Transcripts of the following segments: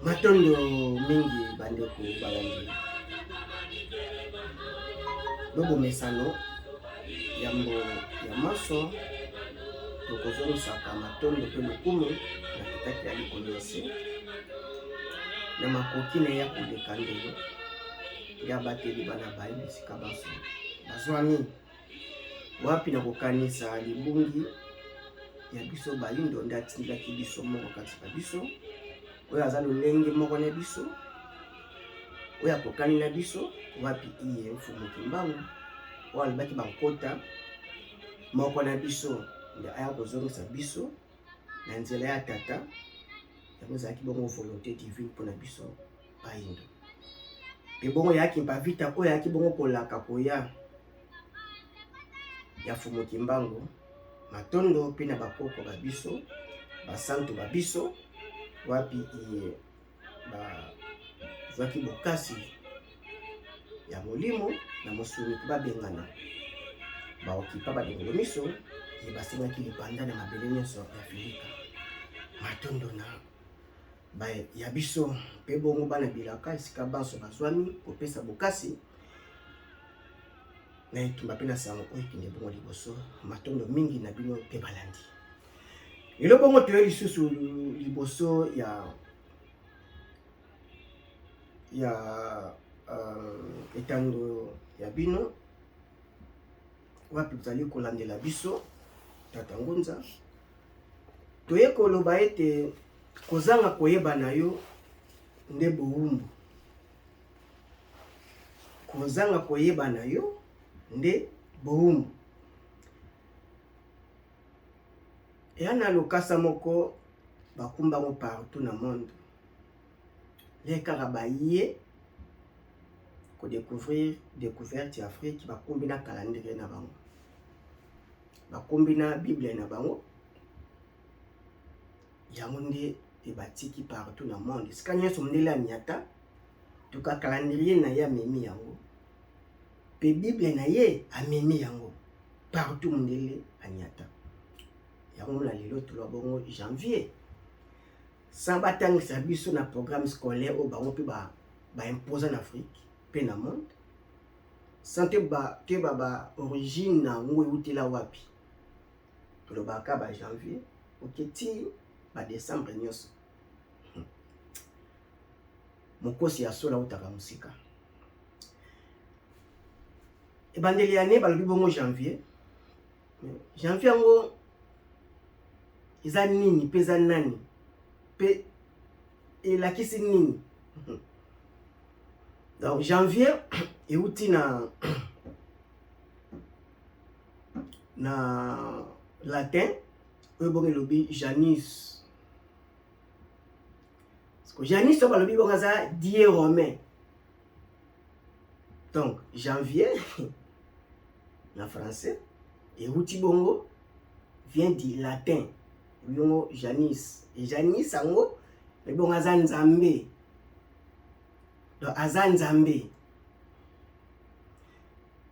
Matondo mingi bandeko balandi. Bobo mesano yambo ya maso tokozongisaka matondo pe lokumu na kitaki ya likolose na makoki na ya koleka ndelo ya bateli bana bayi bisika baso bazwani wapi na kokanisa libungi ya biso bayindo nde atindaki biso moko kati na biso oyo aza lolenge moko na biso oyo akokani na biso wapi iye mfumu kimbangu oyo alobaki bankota moko na biso nde aya kozongisa biso na nzela ya tata yango ezalaki bongo volonté divine mpona biso bayindo mpe bongo yaki mpavita oyo ayaki bongo kolaka koya ya fumu kimbangu matondo mpe na bakoko babiso basantu babiso wapi iye bazwaki bokasi ya molimo na mosuni mpe babengana baokipa badengelo miso ye basengaki lipanda na mabele nyonso ya filika matondo na ya biso mpe bongo bana bilaka esika banso bazwami kopesa bokasi na etumba mpe na sango oyo ekende bongo liboso matondo mingi na bino mpe balandi lelo bongo toye lisusu liboso ya etando ya bino wapi tozali kolandela biso tata ngunza toye koloba ete kozanga koyeba na yo nde bowumbu kozanga koyeba na yo nde bowumbu eya na lokasa moko bakumbango partout na monde lekaka baye découverte ya Afrique bakumbi na calendrier na bango bakumbi na bible na bango yango nde ebatiki partout na monde sika nyonso mondele amiata tuka calendrier na ye amemi yango pe bible na ye amemi yango partout mondele aniata yango na lelo toloba bongo janvier sans batangisa biso na programme scolaire oyo bango mpe baimposa na Afrique mpe na monde sans te ba origine na yango eutela wapi tolobaka ba janvier oketi ba décembre nyonso mokosi ya sola utaka musika ebandeli ya ne balobi bongo janvier yango eza nini mpe eza nani mpe elakisi nini donc janvier euti na latin oyo bongo elobi janus janus oyo balobi bongo aza die romain donc janvier na français euti bongo vient du latin bongo janus et janus yango bongo aza nzambe donc aza nzambe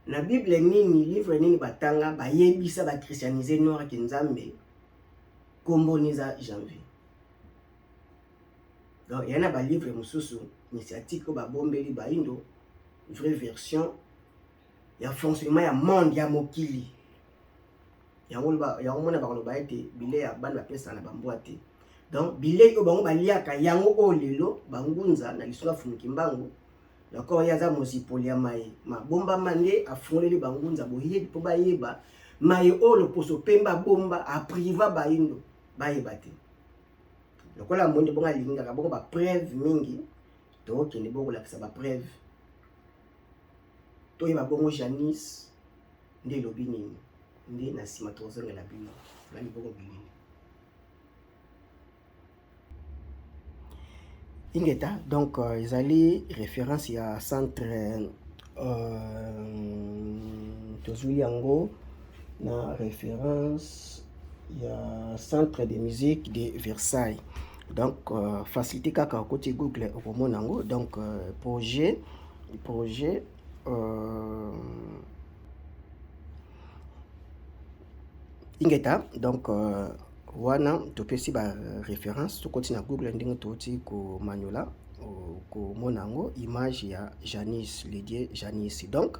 na bible nini livre nini batanga bayebisa bachristianize noir ke nzambe komboni eza janvier donc yana balivre mosusu initiative oyo babombeli bayindo vraie version ya fonctionnement ya monde ya mokili yango mona bakoloba ete bilei ya bana bapesa na bambwa te donc bilei oyo bango baliaka yango oyo lelo bangunza na lisunga fumu kimbangu nakor ya aza mosipoli ya mai mabombama nde afungoleli bangunza boyebi mpo bayeba mai oyo loposo pemba bomba apriva bayindo bayeba te lokola monde bongo alingaka bongo bapreuve mingi tokende bongo kolakisa bapreuve toyeba bongo janus nde elobi nini nde na nsima tozongela bino nani bongo bilili ingeta donc ezali référence ya centre tozwi yango na référence ya centre de musique de Versailles donc facilité kaka côté Google okomona yango donc projet ingeta donc wana topesi ba référence tokoti na Google ndenge toti ko maniola ko monango image ya Janice Lédier Janice. Donc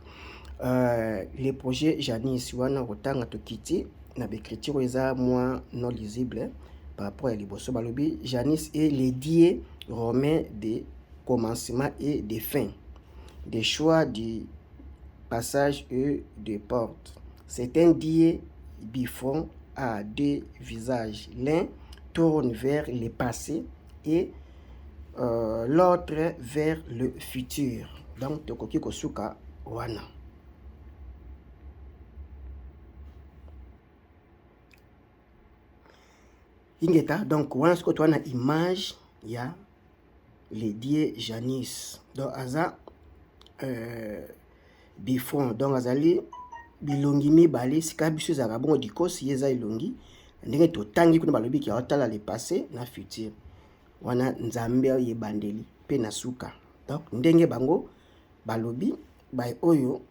les projets Janice wana rotanga tokiti na l'écriture eza moins non lisible par rapport à liboso balobi Janice et Lédier romain des commencements et des fins, des choix du passage et des portes. C'est un dieu bifront à deux visages. L'un tourne vers le passé et l'autre vers le futur. Donc, tokoki kosuka wana. Ingeta, donc, wana siko toana image ya Lédier Janice. Donc, aza bifront. Donc, azali bilongi mibale sika biso ezalaka bongo dikosi eza elongi ndenge totangi kuna balobi ki aotala le passé na futur wana nzambe oyebandeli pe na suka. Donc ndenge bango balobi bay oyo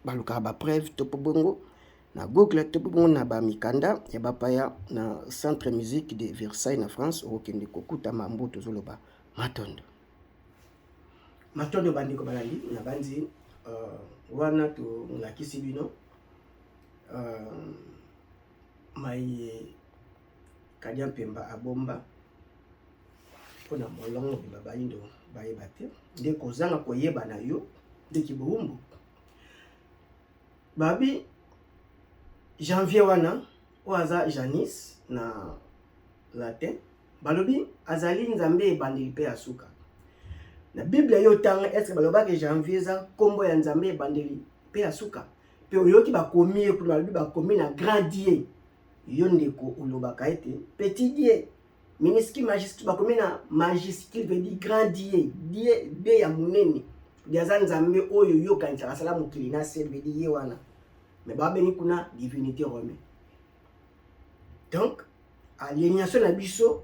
balukaka ba preuve to bongo na Google to bongo na ba mikanda ya bapaya na centre musique de Versailles na France okende kokuta mambo tozoloba matondo bandiko balali na banzi wana to ngakisi bino maye Kadia Pemba abomba pona molongo biba bayindo bayeba te nde kozanga koyeba na yo nde kibumbu babi janvier wana oaza Janice na latin balobi azali nzambe ebandeli pe asuka na Bible yo tanga est-ce que balobaki janvier za kombo ya nzambe ebandeli pe asuka pe oyoki bakomi e kuna balobi bakomi na grand dieu yo ndeko olobaka ete petit dieu minuscule majuscule bakomi na majuscule veut dire grand dieu dieu ya munene diaza nzambe oyo yo kanisaka sala mokili na sel veut dire ye wana mais babeni kuna divinité romaine. Donc aliénation na biso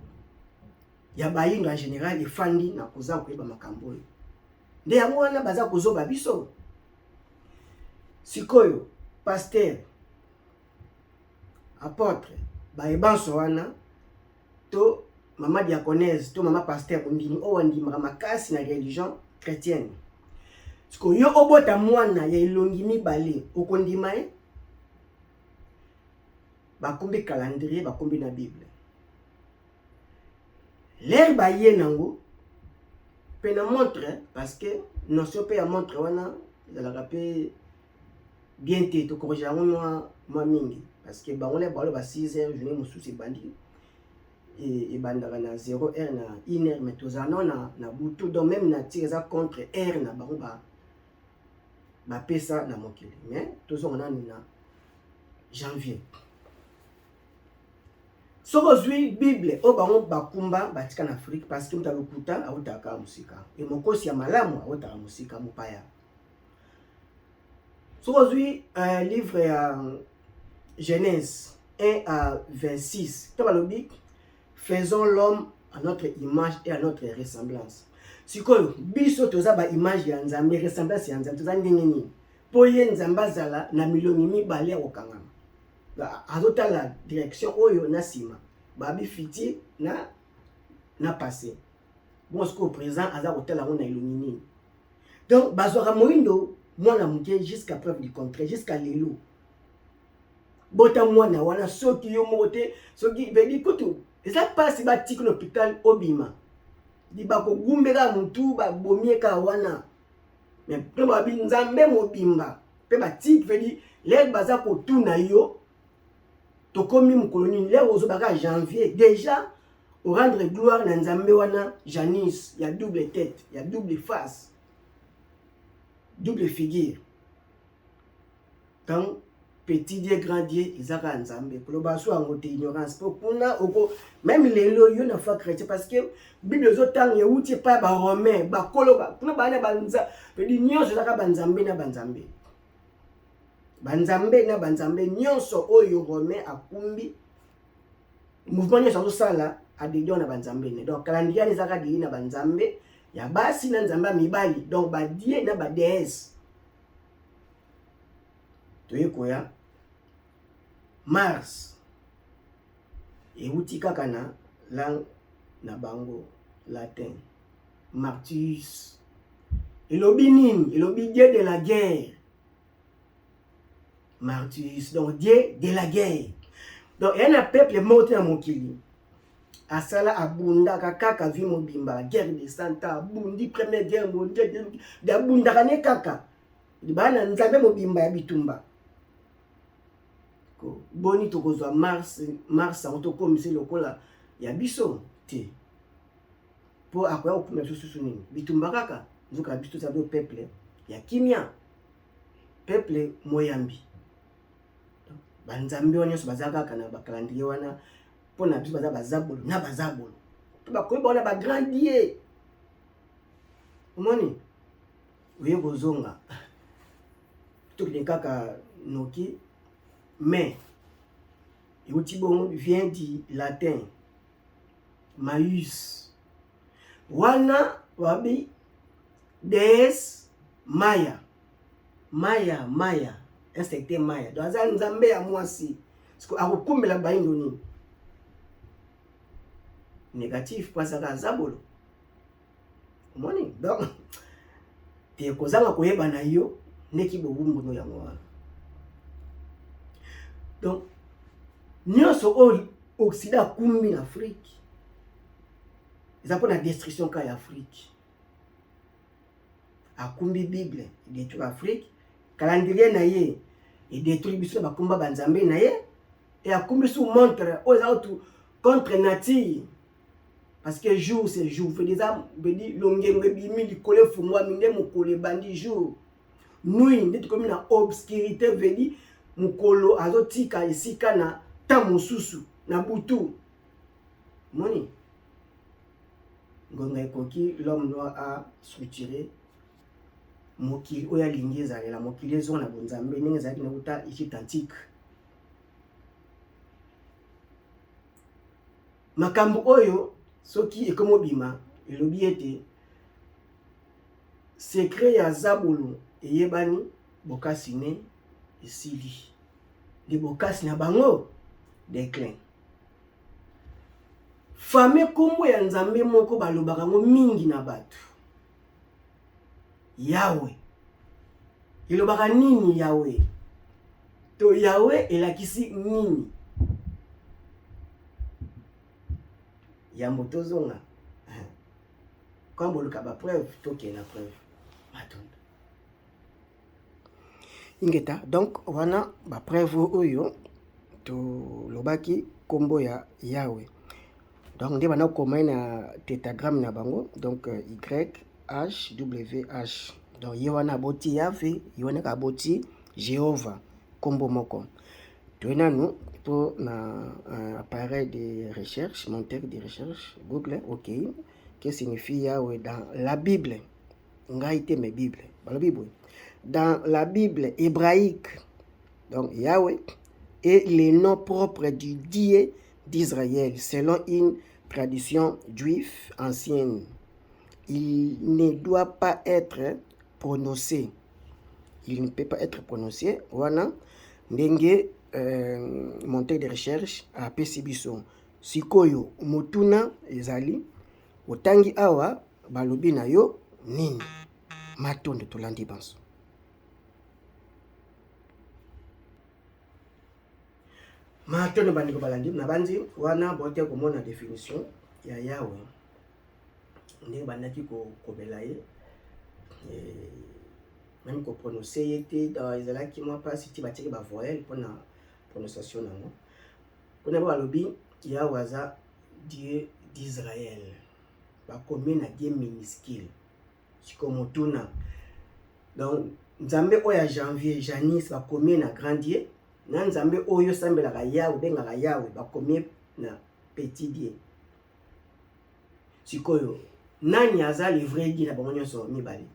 ya bayindo en général efandi na koza koyeba makambo oyo nde yango wana baza kozoba biso sikoyo pasteur apôtre bayebanso wana to mama diaconèse to mama pasteur ondimi oyo andimaka makasi na religion chrétienne sikoyo yo obota mwana ya elongi mibale okondima ye bakombi calendrier bakombi na Bible l'air baye nango pe na montre parce que notion pe ya montre wana ezalaka pe bien te to corriger yango mwa mingi parce que bango le balo ba 6h journée mosusu ebandi et bandaka na 0h na 1h mais tozana na butu donc même na tire ça contre r na bango ba pesa na mokili mais tozonga na janvier. Soko zwi Bible o bango bakumba batika na Afrique parce que mutalukuta autaka musika e mokosi ya malamu autaka musika mupaya. Soko zwi livre ya Genèse 1 à 26 to balobi faisons l'homme à notre image et à notre ressemblance. Sikoyo biso toza ba image ya nzambe ressemblance ya nzambe toza ndenge nini po ye nzambe azala na miloni mibale ya kokangama azota la direction oyo na sima babi fiti na passé bon ce qu'au présent aza hôtel la na iloni nini donc bazwaka moindo mwana muke jusqu'à preuve du contraire jusqu'à lelo bota mwana wana soki yo mote soki vedi kutu eza pasi batiki l'hôpital obima di bako gumbeka mutu ba bomieka wana mais pe babi nzambe mobimba pe batiki vedi les baza ko tuna yo tokomi mukoloni leo ozobaka janvier déjà au rendre gloire na nzambe wana Janice ya double tête ya double face double figure donc petit dieu grand dieu ezaka nzambe koloba so angote ignorance po kuna oko même lelo yo na foi chrétien parce que bible zotang ya uti pa ba romain ba koloba kuna bana banza pedi nyonso ezaka banzambe na banzambe banzambe na banzambe nyonso oyo romain akumbi mouvement nyonso sala adédion na banzambe ne donc calendrier ezaka dili na banzambe ya basi na nzamba mibali donc ba die na ba déesse toyekoya Mars euti kaka na langue na bango latin. Martius elobi nini? Elobi Dieu de la guerre. Martius, donc Dieu de la guerre. Donc il y a un peuple monté à mokili. Asala abunda kaka vi mobimba guerre de Santa abundi première guerre mondiale de abunda kane kaka. Bana nzambe mobimba ya bitumba. Ko boni tokozwa Mars otokomisi lokola ya biso te. Po akoya okuna susu nini? Bitumba kaka nzoka biso sa do peuple ya kimia. Peuple moyambi. Banzambe wana nyonso baza kaka na bakalendrier wana pona biso baza bazabolo na bazabolo. To bakoyeba wana bagrandier. Omoni? Oye kozonga. Tout les kaka noki mais euti bongo vient du latin Maius. Wana wabi déesse Maya. Maya. Insecte Maya. Donc ça nzambe ya mwasi. Parce que akokumbela baindo nini? Négatif kwa saka zabolo. Omoni? Donc te kozanga koyeba na yo neki bobumbu no yango wana. Donc nyonso oyo Occident akumbi na Afrique. Eza mpo na destruction ka ya Afrique. Akumbi Bible, détruit Afrique. Calendrier na ye, et détruit biso bakumba banzambe na ye. Et akumbi sous montre aux autres contre nature. Parce que jour c'est jour. Fait des âmes, bedi longengwe bimi likole fungwa minde mokole bandi jour. Nuit, ndeti comme na obscurité vedi mukolo azotika esika na tamosusu na butu. Moni. Ngonga ekoki l'homme noir a structuré mokili oya lingi ezalela mokili ezo na bonzambe ndenge ezalaki na kuta Égypte antique. Makambo oyo soki ekomo bima elobi ete secret ya zabolo eyebani bokasi ne esili de bokasi na bango déclin. Fame kombo ya nzambe moko balobaka ngo mingi na bato. Yahweh. Ilobaka nini Yahweh? To Yahweh elakisi nini? Yambo tozonga. Kambo luka ba preuve toke na preuve. Matonda. Ingeta donc wana ba preuve oyo to lobaki kombo ya Yahweh. Donc nde bana komai na tétragramme na bango donc YHWH. Donc yewana boti Yahweh, yewana ka boti Jéhovah kombo moko. Toena nous pour na appareil de recherche, moteur de recherche Google, OK. Que signifie Yahweh dans la Bible? Ngaïté mes Bible. Dans la Bible. Dans la Bible hébraïque, donc Yahweh est le nom propre du Dieu d'Israël selon une tradition juive ancienne. Il ne doit pas être prononcé. Il ne peut pas être prononcé. Voilà. Ndenge monteur de recherche à Pesibiso. Sikoyo motuna ezali. Otangi awa balobi na yo nini. Matondo tolandi banso. Matondo bandiko balandi na bandi wana bote komona définition ya Yahweh. Ndenge bandaki kobela ye même ko prononcer yete dans ezalaki moi pas si tu batiki ba voyelle pour na prononciation nango. Pona balobi Yahweh aza Dieu d'Israël. Ba combien na Dieu minuscule. Sikomotuna. Donc nzambe oya janvier Janice ba combien na grand Dieu. Na nzambe oyo sambela ka Yahweh benga ka Yahweh ba combien na petit Dieu. Sikoyo nani aza le vrai Dieu na bango nyonso mibali.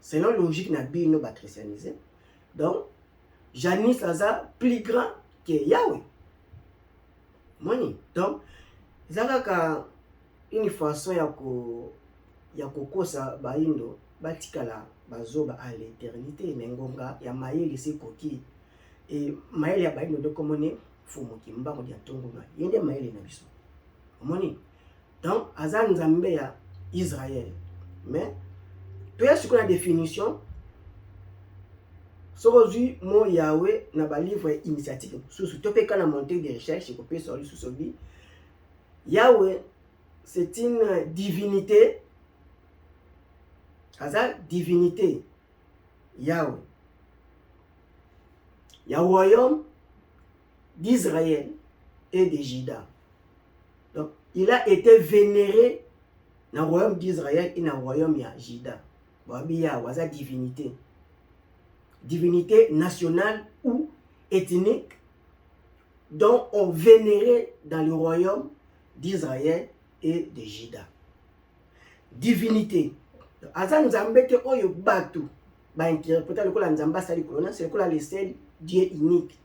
Selon logique na bino ba christianisé. Donc Janice aza plus grand que Yahweh. Moni. Donc ezaka une façon ya kokosa baindo batikala bazoba à l'éternité mengonga ya mayele se koki et mayele ya baindo de komone fumu kimba ko dia tongona yende maele na biso omoni donc aza nzambe ya Israël mais to ya siko na définition sorozu mo Yahweh na ba livre initiative sous to pe kana montée de recherche ko pe sur lui sous Yahweh c'est une divinité aza divinité Yahweh il y a un royaume d'Israël et de Juda. Donc, il a été vénéré dans le royaume d'Israël et dans le royaume de Juda. Il y a une divinité. Divinité nationale ou ethnique dont on vénérait dans le royaume d'Israël et de Juda. Divinité. Azan Zambete oyo batu. Ba interpréter le kola nzamba sali kolona c'est le kola le seul Dieu unique.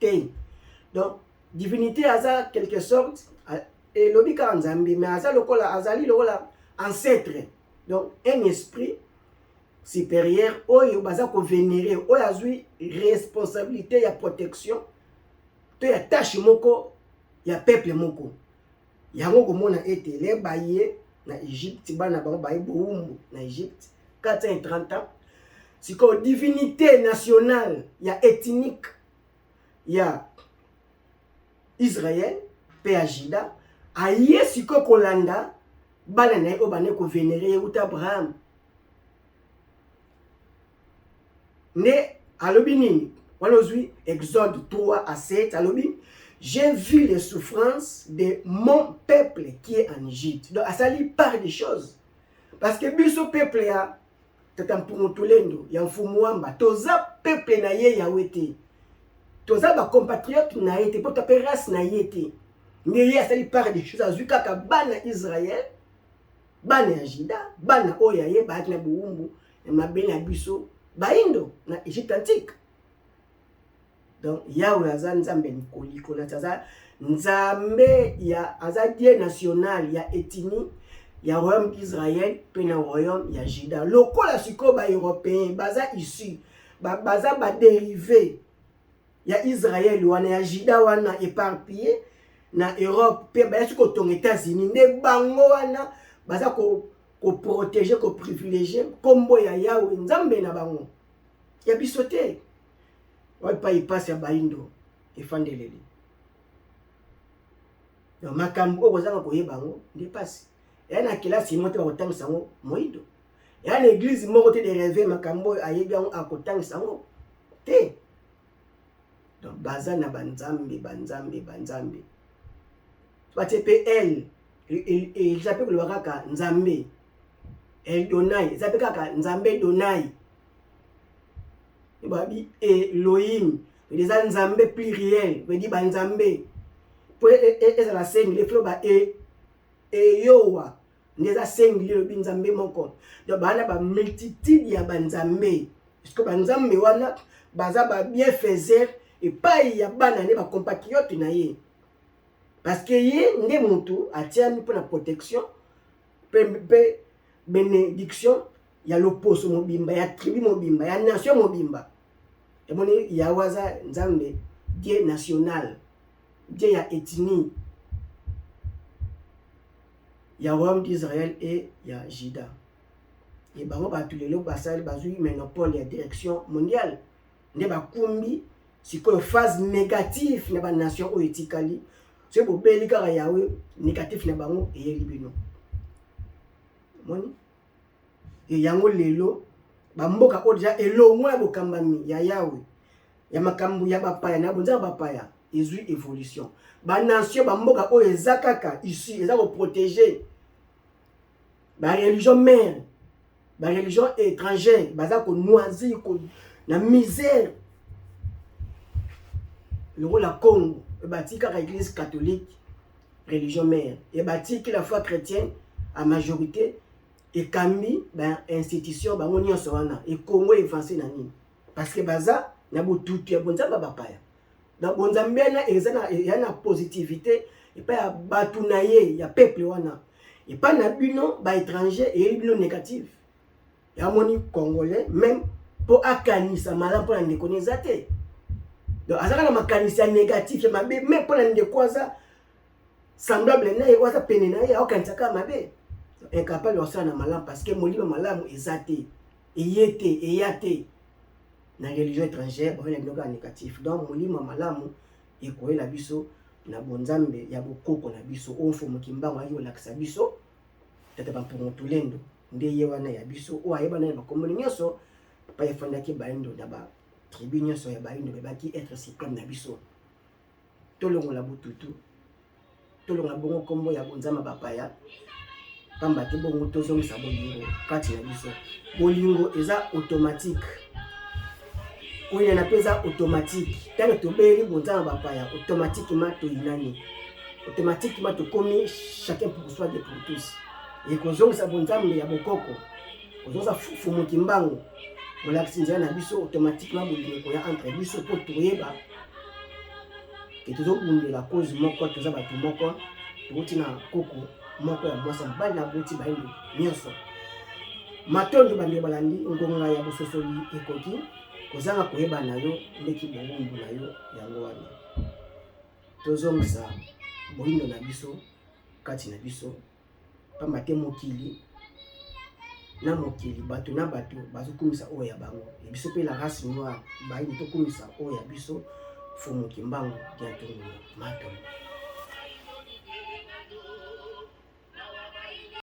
Donc divinité aza quelque sorte et lobika nzambi mais aza le kola azali le kola ancêtre. Donc un esprit supérieur oyo baza ko vénérer oyo azui responsabilité ya protection to ya tâche moko ya peuple moko. Yango komona ete le baye na Égypte bana bango baye boumbu na Égypte 430 ans. C'est comme divinité nationale, il y a ethnique, il y a Israël, Péagida, aïe si ko kolanda, banane obane ko vénérer ou Abraham. Ne alobini, walozui Exode 3 à 7 alobi, j'ai vu les souffrances de mon peuple qui est en Égypte. Donc ça lui parle des choses. Parce que biso peuple a tatampunutulendo ya mfumuamba toza peuple na ye ya wete toza ba compatriote na yete po tape race na yete mais ye asali part des choses azu kaka bana Israël bana ya Juda bana oya ye ba na buumbu na mabele ya biso baindo na Égypte antique. Donc Yahweh aza nzambe nikoliko na taza nzambe ya aza Dieu national ya ethnie ya royaume d'Israël pe na royaume ya Juda. Lokola siko ba européen baza issu baza ba dérivé ya Israël wana ya Juda wana éparpillé na Europe pe ba siko tong États-Unis ne bango wana baza ko protéger ko privilégier kombo ya Yahweh nzambe na bango ya bisote wa pa ipasi ya baindo efandeleli. Donc makambo ko zanga ko yebango ndepasi et na kilasi moto bakotanga sango moido et l'église moko te de rêver makambo ayebi yango akotanga sango te. Donc baza na banzambe bate pe il s'appelle le kaka nzambe El Donai il s'appelle kaka nzambe Donai babi Elohim les nzambe pluriel veut dire banzambe pour la scène les flots ba Yowa ndeza sengli le binzambe moko donc bana ba multitude ya banzambe parce que banzambe wana baza ba bien faiseur et pas ya bana ne ba compatriote na ye parce que ye nde mutu atiami pour la protection pe bénédiction ya loposo mobimba ya tribu mobimba ya nation mobimba et moni ya waza nzambe Dieu national Dieu ya ethnie il y a royaume d'Israël et il y a Juda. Et bango ba tulelo basali bazui monopole ya direction mondiale. Ne ba kumbi siko phase négative na ba nation o etikali. C'est bo belika Yahweh négatif na bango e libino. Moni. Et yango lelo ba mboka o déjà elo mwa bokambami ya Yahweh. Ya makambu ya bapaya na bonza bapaya ezui évolution. Ba nation ba mboka o ezakaka ici eza ko protéger ba religion mère ba religion étrangère baza ko noisir ko na misère le rôle la Congo e batika ka église catholique religion mère e batika la foi chrétienne à majorité et kambi ba institution ba ngoni nyonso wana e Congo avancé na nini parce que baza na botutu ya bonza ba bapaya. Donc bonzambe na ezana yana positivité et pas batu na ye ya peuple wana et pas na bino ba étranger et bino négatif ya moni congolais même pour akanisa mala pour na connaissate donc azaka na makanisi ya négatif ya mabe mais pour la ndekwaza semblable na ye waza pene na ye akanisa ka mabe incapable de na malamu parce que molimo malamu ezate eyete eyate na religion étrangère on est donc négatif donc molimo malamu ekoyela biso na bonzambe ya bokoko na biso onfomo kimbango ayo lakisa biso tata ba pour motulendo nde ye wana ya biso o ayeba na bakombo nyonso pa yefandaki baindo na ba tribu nyonso ya baindo bebaki être suprême na biso tolongo la bututu tolonga bongo kombo ya bonzama bapaya pamba te bongo tozongisa bolingo kati na biso bolingo eza automatique oyo na pesa automatique tant que tobeli bonzama bapaya automatiquement toinani automatiquement tokomi chacun pour soi de pour tous et kozongisa bonzambe ya bokoko kozongisa fumu kimbango molakisi na biso automatiquement bolingo ya entre biso pour toyeba et toujours la cause moko toza batu moko tuti na koko moko ya mwasa mbali na boti bayindo nyonso matondo bande balandi ngonga ya bososoli ekoki kozanga koyeba nayo ndeki bongumbu nayo yango wana tozongisa boyindo na biso kati na biso pamba te mokili na mokili bato na bato bazokumisa oyo ya bango e biso pe la race noire bayindo tokumisa oyo ya biso fumu kimbango ya tongo mato